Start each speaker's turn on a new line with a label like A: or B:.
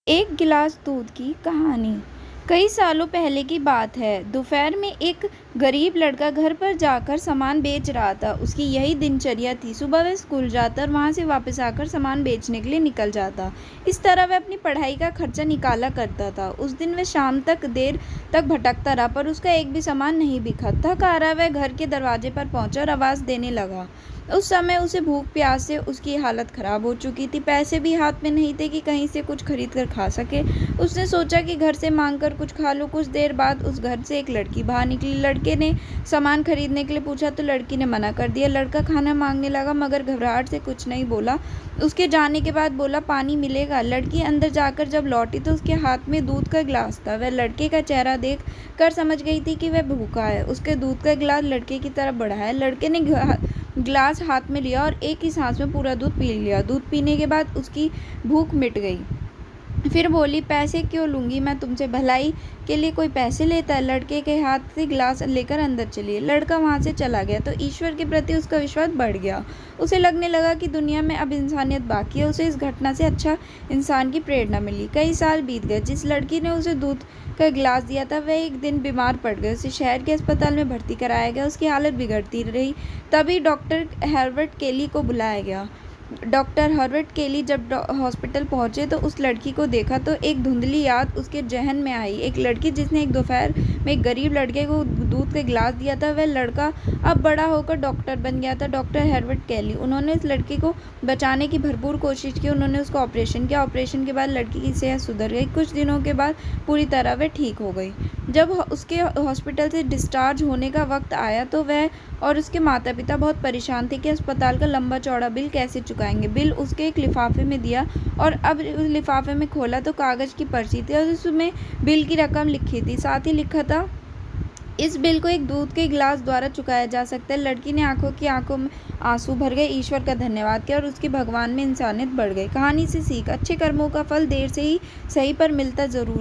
A: एक गिलास दूध की कहानी। कई सालों पहले की बात है। दोपहर में एक गरीब लड़का घर पर जाकर सामान बेच रहा था। उसकी यही दिनचर्या थी। सुबह वह स्कूल जाता और वहां से वापस आकर सामान बेचने के लिए निकल जाता। इस तरह वह अपनी पढ़ाई का खर्चा निकाला करता था। उस दिन वह शाम तक देर तक भटकता रहा, पर उसका एक भी सामान नहीं बिका। थक आ रहा वह घर के दरवाजे पर पहुंचा और आवाज देने लगा। उस समय उसे भूख प्यास से उसकी हालत खराब हो चुकी थी। पैसे भी हाथ में नहीं थे कि कहीं से कुछ खरीद कर खा सके। उसने सोचा कि घर से मांग कर कुछ खा लूं। कुछ देर बाद उस घर से एक लड़की बाहर निकली। लड़के ने सामान खरीदने के लिए पूछा तो लड़की ने मना कर दिया। लड़का खाना मांगने लगा, मगर घबराहट से कुछ नहीं बोला। उसके जाने के बाद बोला, पानी मिलेगा? लड़की अंदर जाकर जब लौटी तो उसके हाथ में दूध का गिलास था। वह लड़के का चेहरा देख कर समझ गई थी कि वह भूखा है। उसके दूध का गिलास लड़के की तरफ बढ़ाया। लड़के ने गिलास हाथ में लिया और एक ही सांस में पूरा दूध पी लिया। दूध पीने के बाद उसकी भूख मिट गई। फिर बोली, पैसे क्यों लूंगी मैं तुमसे? भलाई के लिए कोई पैसे लेता है? लड़के के हाथ से गिलास लेकर अंदर चली। लड़का वहां से चला गया तो ईश्वर के प्रति उसका विश्वास बढ़ गया। उसे लगने लगा कि दुनिया में अब इंसानियत बाकी है। उसे इस घटना से अच्छा इंसान की प्रेरणा मिली। कई साल बीत गए। जिस लड़की ने उसे दूध का गिलास दिया था वह एक दिन बीमार पड़ गई। उसे शहर के अस्पताल में भर्ती कराया गया। उसकी हालत बिगड़ती रही। तभी डॉक्टर हर्बर्ट केली को बुलाया गया। डॉक्टर हर्बर्ट केली जब हॉस्पिटल पहुंचे तो उस लड़की को देखा तो एक धुंधली याद उसके जहन में आई। एक लड़की जिसने एक दोपहर में एक गरीब लड़के को दूध का गिलास दिया था। वह लड़का अब बड़ा होकर डॉक्टर बन गया था, डॉक्टर हर्बर्ट केली। उन्होंने इस लड़की को बचाने की भरपूर कोशिश की। उन्होंने उसका ऑपरेशन किया। ऑपरेशन के बाद लड़की की सेहत सुधर गई। कुछ दिनों के बाद पूरी तरह वह ठीक हो गई। जब उसके हॉस्पिटल से डिस्चार्ज होने का वक्त आया तो वह और उसके माता पिता बहुत परेशान थे कि अस्पताल का लंबा चौड़ा बिल कैसे चुकाएंगे। बिल उसके एक लिफाफे में दिया और अब उस लिफाफे में खोला तो कागज़ की पर्ची थी और उसमें बिल की रकम लिखी थी। साथ ही लिखा था, इस बिल को एक दूध के गिलास द्वारा चुकाया जा सकता है। लड़की ने आंखों में आंसू भर गए, ईश्वर का धन्यवाद किया और उसकी भगवान में इंसानियत बढ़ गई। कहानी से सीख, अच्छे कर्मों का फल देर से ही सही पर मिलता जरूर।